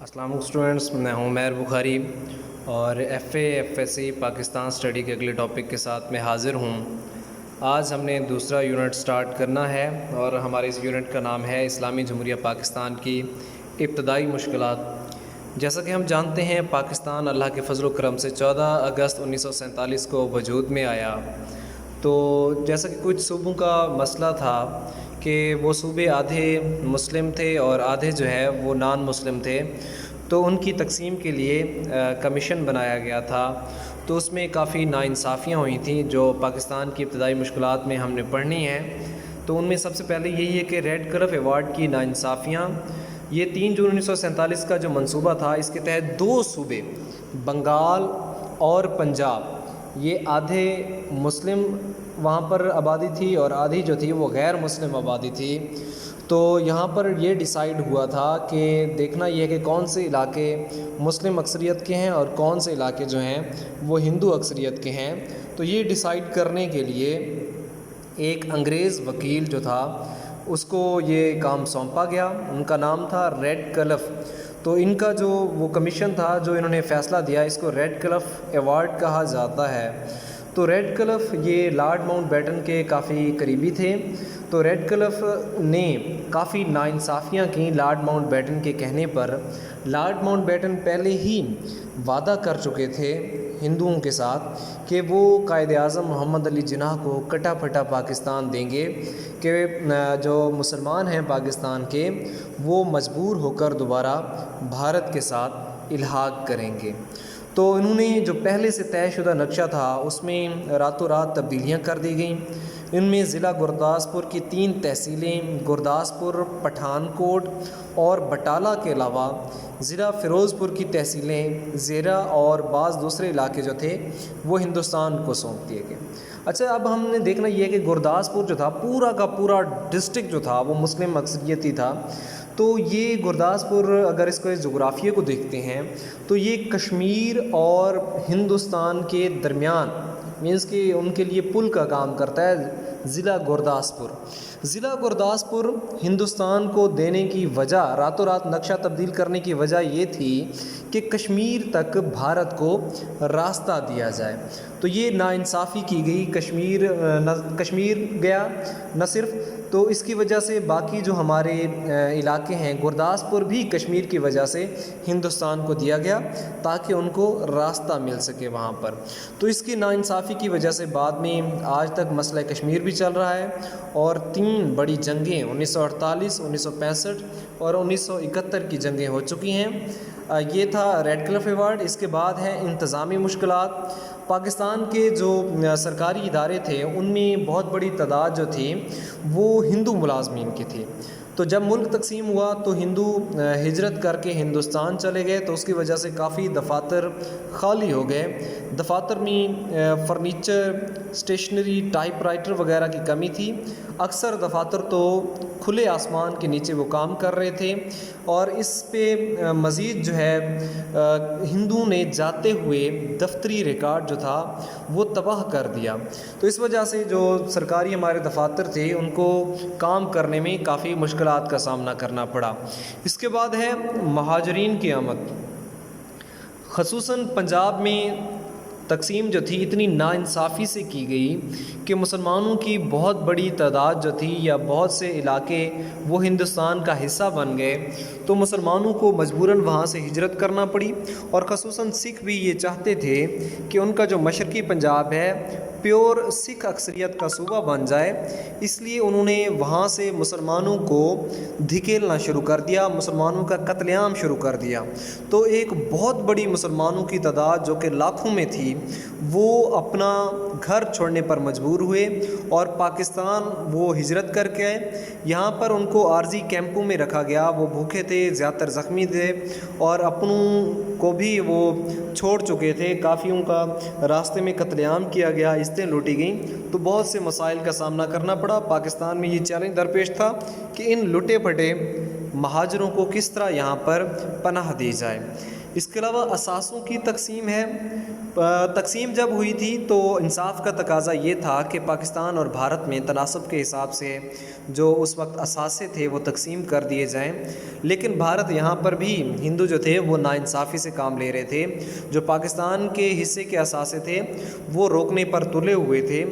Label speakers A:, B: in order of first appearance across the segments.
A: السلام علیکم اسٹوڈنٹس، میں ہوں مہر بخاری اور F S C Pakistan study کے اگلے ٹاپک کے ساتھ میں حاضر ہوں۔ آج ہم نے دوسرا یونٹ سٹارٹ کرنا ہے اور ہمارے اس یونٹ کا نام ہے اسلامی جمہوریہ پاکستان کی ابتدائی مشکلات۔ جیسا کہ ہم جانتے ہیں، پاکستان اللہ کے فضل و کرم سے 14 اگست 1947 کو وجود میں آیا۔ تو جیسا کہ کچھ صوبوں کا مسئلہ تھا کہ وہ صوبے آدھے مسلم تھے اور آدھے جو ہے وہ نان مسلم تھے، تو ان کی تقسیم کے لیے کمیشن بنایا گیا تھا۔ تو اس میں کافی ناانصافیاں ہوئی تھیں جو پاکستان کی ابتدائی مشکلات میں ہم نے پڑھنی ہیں۔ تو ان میں سب سے پہلے یہی ہے کہ ریڈ کلف ایوارڈ کی ناانصافیاں۔ یہ 3 جون 1947 کا جو منصوبہ تھا، اس کے تحت 2 صوبے بنگال اور پنجاب، یہ آدھے مسلم وہاں پر آبادی تھی اور آدھی جو تھی وہ غیر مسلم آبادی تھی۔ تو یہاں پر یہ ڈیسائیڈ ہوا تھا کہ دیکھنا یہ ہے کہ کون سے علاقے مسلم اکثریت کے ہیں اور کون سے علاقے جو ہیں وہ ہندو اکثریت کے ہیں۔ تو یہ ڈیسائیڈ کرنے کے لیے ایک انگریز وکیل جو تھا اس کو یہ کام سونپا گیا، ان کا نام تھا ریڈ کلف۔ تو ان کا جو وہ کمیشن تھا جو انہوں نے فیصلہ دیا، اس کو ریڈ کلف ایوارڈ کہا جاتا ہے۔ تو ریڈ کلف یہ لارڈ ماؤنٹ بیٹن کے کافی قریبی تھے۔ تو ریڈ کلف نے کافی ناانصافیاں کیں لارڈ ماؤنٹ بیٹن کے کہنے پر۔ لارڈ ماؤنٹ بیٹن پہلے ہی وعدہ کر چکے تھے ہندوؤں کے ساتھ کہ وہ قائد اعظم محمد علی جناح کو کٹا پھٹا پاکستان دیں گے، کہ جو مسلمان ہیں پاکستان کے وہ مجبور ہو کر دوبارہ بھارت کے ساتھ الحاق کریں گے۔ تو انہوں نے جو پہلے سے طے شدہ نقشہ تھا اس میں راتوں رات تبدیلیاں کر دی گئیں۔ ان میں ضلع گرداسپور کی 3 تحصیلیں گرداسپور، پٹھان کوٹ اور بٹالہ کے علاوہ ضلع فیروز پور کی تحصیلیں زیرہ اور بعض دوسرے علاقے جو تھے وہ ہندوستان کو سونپ دیے گئے۔ اچھا، اب ہم نے دیکھنا یہ ہے کہ گرداسپور جو تھا پورا کا پورا ڈسٹرکٹ جو تھا وہ مسلم اکثریتی تھا۔ تو یہ گرداسپور اگر اس کو جغرافیے کو دیکھتے ہیں تو یہ کشمیر اور ہندوستان کے درمیان، مینس کہ ان کے لیے پل کا کام کرتا ہے ضلع گرداسپور۔ ضلع گرداسپور ہندوستان کو دینے کی وجہ، راتوں رات نقشہ تبدیل کرنے کی وجہ یہ تھی کہ کشمیر تک بھارت کو راستہ دیا جائے۔ تو یہ ناانصافی کی گئی، کشمیر گیا نہ صرف، تو اس کی وجہ سے باقی جو ہمارے علاقے ہیں گرداسپور بھی کشمیر کی وجہ سے ہندوستان کو دیا گیا تاکہ ان کو راستہ مل سکے وہاں پر۔ تو اس کی ناانصافی کی وجہ سے بعد میں آج تک مسئلہ کشمیر بھی چل رہا ہے، اور 3 بڑی جنگیں 1948، 1965 اور 1971 کی جنگیں ہو چکی ہیں۔ یہ تھا ریڈ کلف ایوارڈ۔ اس کے بعد ہے انتظامی مشکلات۔ پاکستان کے جو سرکاری ادارے تھے ان میں بہت بڑی تعداد جو تھی وہ ہندو ملازمین کی تھی۔ تو جب ملک تقسیم ہوا تو ہندو ہجرت کر کے ہندوستان چلے گئے، تو اس کی وجہ سے کافی دفاتر خالی ہو گئے۔ دفاتر میں فرنیچر، اسٹیشنری، ٹائپ رائٹر وغیرہ کی کمی تھی۔ اکثر دفاتر تو کھلے آسمان کے نیچے وہ کام کر رہے تھے، اور اس پہ مزید جو ہے ہندوؤں نے جاتے ہوئے دفتری ریکارڈ جو تھا وہ تباہ کر دیا۔ تو اس وجہ سے جو سرکاری ہمارے دفاتر تھے ان کو کام کرنے میں کافی مشکلات کا سامنا کرنا پڑا۔ اس کے بعد ہے مہاجرین کی آمد۔ خصوصاً پنجاب میں تقسیم جو تھی اتنی ناانصافی سے کی گئی کہ مسلمانوں کی بہت بڑی تعداد جو تھی، یا بہت سے علاقے وہ ہندوستان کا حصہ بن گئے، تو مسلمانوں کو مجبوراً وہاں سے ہجرت کرنا پڑی۔ اور خصوصاً سکھ بھی یہ چاہتے تھے کہ ان کا جو مشرقی پنجاب ہے پیور سکھ اکثریت کا صوبہ بن جائے، اس لیے انہوں نے وہاں سے مسلمانوں کو دھکیلنا شروع کر دیا، مسلمانوں کا قتل عام شروع کر دیا۔ تو ایک بہت بڑی مسلمانوں کی تعداد جو کہ لاکھوں میں تھی وہ اپنا گھر چھوڑنے پر مجبور ہوئے اور پاکستان وہ ہجرت کر کے آئے۔ یہاں پر ان کو عارضی کیمپوں میں رکھا گیا، وہ بھوکے تھے، زیادہ تر زخمی تھے، اور اپنوں کو بھی وہ چھوڑ چکے تھے۔ کافیوں کا راستے میں قتل عام کیا گیا، عزتیں لوٹی گئیں۔ تو بہت سے مسائل کا سامنا کرنا پڑا۔ پاکستان میں یہ چیلنج درپیش تھا کہ ان لٹے پھٹے مہاجروں کو کس طرح یہاں پر پناہ دی جائے۔ اس کے علاوہ اثاثوں کی تقسیم ہے۔ تقسیم جب ہوئی تھی تو انصاف کا تقاضا یہ تھا کہ پاکستان اور بھارت میں تناسب کے حساب سے جو اس وقت اثاثے تھے وہ تقسیم کر دیے جائیں، لیکن بھارت یہاں پر بھی ہندو جو تھے وہ ناانصافی سے کام لے رہے تھے۔ جو پاکستان کے حصے کے اثاثے تھے وہ روکنے پر تلے ہوئے تھے۔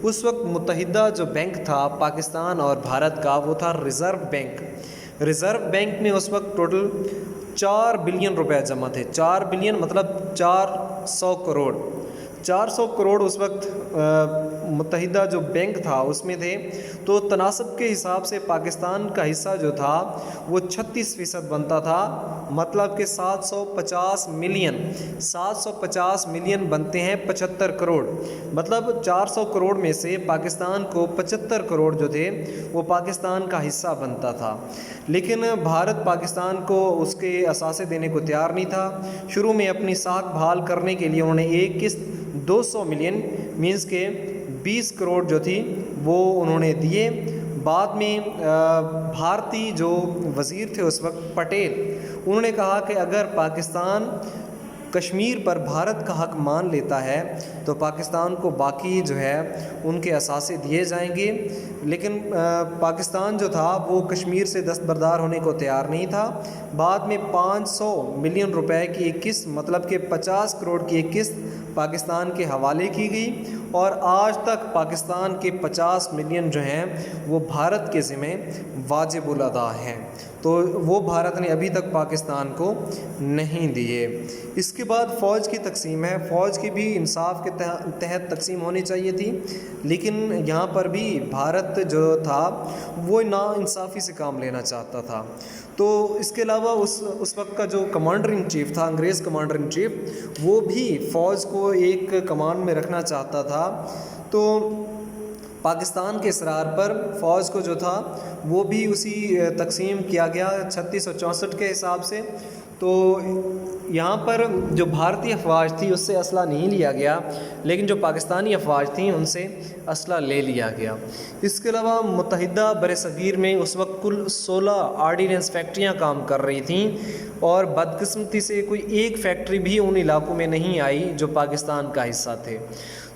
A: اس وقت متحدہ جو بینک تھا پاکستان اور بھارت کا وہ تھا ریزرو بینک۔ ریزرو بینک میں اس وقت ٹوٹل 4 بلین روپے جمع تھے۔ 4 بلین مطلب 400 کروڑ۔ 400 کروڑ اس وقت متحدہ جو بینک تھا اس میں تھے۔ تو تناسب کے حساب سے پاکستان کا حصہ جو تھا وہ 36% بنتا تھا، مطلب کہ 750 ملین بنتے ہیں 75 کروڑ، مطلب 400 کروڑ میں سے پاکستان کو 75 کروڑ جو تھے وہ پاکستان کا حصہ بنتا تھا۔ لیکن بھارت پاکستان کو اس کے اثاثے دینے کو تیار نہیں تھا۔ شروع میں اپنی ساکھ بحال کرنے کے لیے انہوں نے ایک قسط 200 ملین مینس کے 20 کروڑ جو تھی وہ انہوں نے دیے۔ بعد میں بھارتی جو وزیر تھے اس وقت پٹیل، انہوں نے کہا کہ اگر پاکستان کشمیر پر بھارت کا حق مان لیتا ہے تو پاکستان کو باقی جو ہے ان کے اثاثے دیے جائیں گے، لیکن پاکستان جو تھا وہ کشمیر سے دستبردار ہونے کو تیار نہیں تھا۔ بعد میں 500 ملین روپے کی ایک قسط مطلب کہ 50 کروڑ کی ایک قسط پاکستان کے حوالے کی گئی، اور آج تک پاکستان کے 50 ملین جو ہیں وہ بھارت کے ذمہ واجب الادا ہیں، تو وہ بھارت نے ابھی تک پاکستان کو نہیں دیے۔ اس کے بعد فوج کی تقسیم ہے۔ فوج کی بھی انصاف کے تحت تقسیم ہونی چاہیے تھی، لیکن یہاں پر بھی بھارت جو تھا وہ ناانصافی سے کام لینا چاہتا تھا۔ تو اس کے علاوہ اس وقت کا جو کمانڈر ان چیف تھا، انگریز کمانڈر ان چیف، وہ بھی فوج کو ایک کمانڈ میں رکھنا چاہتا تھا۔ تو پاکستان کے اصرار پر فوج کو جو تھا وہ بھی اسی تقسیم کیا گیا 36 اور 64 کے حساب سے۔ تو یہاں پر جو بھارتی افواج تھی اس سے اسلحہ نہیں لیا گیا، لیکن جو پاکستانی افواج تھیں ان سے اسلحہ لے لیا گیا۔ اس کے علاوہ متحدہ برصغیر میں اس وقت کل 16 آرڈیننس فیکٹریاں کام کر رہی تھیں، اور بدقسمتی سے کوئی ایک فیکٹری بھی ان علاقوں میں نہیں آئی جو پاکستان کا حصہ تھے۔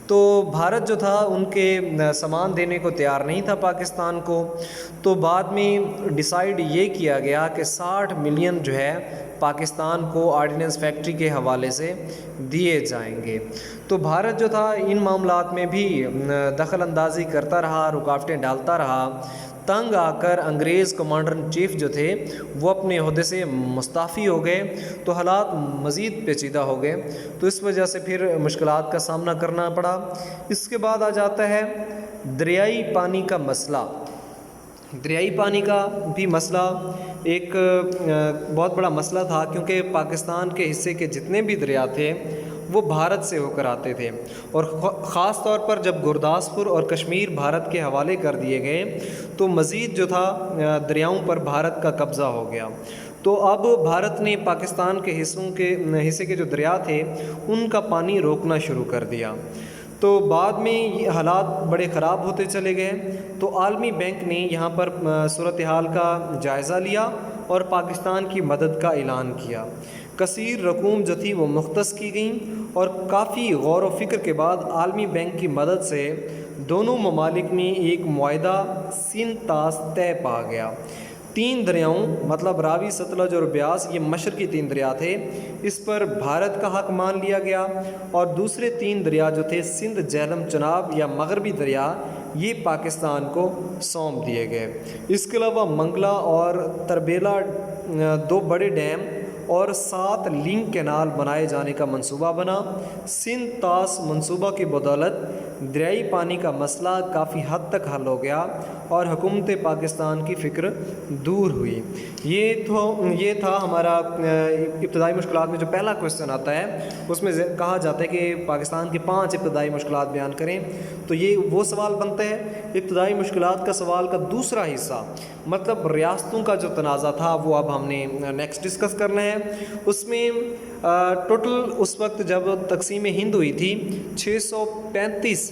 A: تو بھارت جو تھا ان کے سامان دینے کو تیار نہیں تھا پاکستان کو۔ تو بعد میں ڈیسائیڈ یہ کیا گیا کہ 60 ملین جو ہے پاکستان کو آرڈیننس فیکٹری کے حوالے سے دیے جائیں گے۔ تو بھارت جو تھا ان معاملات میں بھی دخل اندازی کرتا رہا، رکاوٹیں ڈالتا رہا۔ تنگ آ کر انگریز کمانڈر ان چیف جو تھے وہ اپنے عہدے سے مستعفی ہو گئے، تو حالات مزید پیچیدہ ہو گئے، تو اس وجہ سے پھر مشکلات کا سامنا کرنا پڑا۔ اس کے بعد آ جاتا ہے دریائی پانی کا مسئلہ۔ دریائی پانی کا بھی مسئلہ ایک بہت بڑا مسئلہ تھا، کیونکہ پاکستان کے حصے کے جتنے بھی دریا تھے وہ بھارت سے ہو کر آتے تھے، اور خاص طور پر جب گرداسپور اور کشمیر بھارت کے حوالے کر دیے گئے تو مزید جو تھا دریاؤں پر بھارت کا قبضہ ہو گیا۔ تو اب بھارت نے پاکستان کے حصے کے جو دریا تھے ان کا پانی روکنا شروع کر دیا۔ تو بعد میں یہ حالات بڑے خراب ہوتے چلے گئے، تو عالمی بینک نے یہاں پر صورتحال کا جائزہ لیا اور پاکستان کی مدد کا اعلان کیا۔ کثیر رقوم جو تھی وہ مختص کی گئیں، اور کافی غور و فکر کے بعد عالمی بینک کی مدد سے دونوں ممالک میں ایک معاہدہ سند طاس طے پا گیا۔ 3 دریاؤں مطلب راوی، ستلج اور بیاس، یہ مشرقی 3 دریا تھے، اس پر بھارت کا حق مان لیا گیا، اور دوسرے 3 دریا جو تھے سندھ، جہلم، چناب یا مغربی دریا، یہ پاکستان کو سونپ دیے گئے۔ اس کے علاوہ منگلا اور تربیلا 2 بڑے ڈیم اور 7 لنک کینال بنائے جانے کا منصوبہ بنا۔ سندھ طاس منصوبہ کی بدولت دریائی پانی کا مسئلہ کافی حد تک حل ہو گیا اور حکومت پاکستان کی فکر دور ہوئی۔ یہ تھا ہمارا ابتدائی مشکلات میں جو پہلا کوشچن آتا ہے، اس میں کہا جاتا ہے کہ پاکستان کی 5 ابتدائی مشکلات بیان کریں، تو یہ وہ سوال بنتا ہے۔ ابتدائی مشکلات کا سوال کا دوسرا حصہ مطلب ریاستوں کا جو تنازع تھا وہ اب ہم نے نیکسٹ ڈسکس کرنا ہے۔ اس میں ٹوٹل اس وقت جب تقسیم ہند ہوئی تھی 635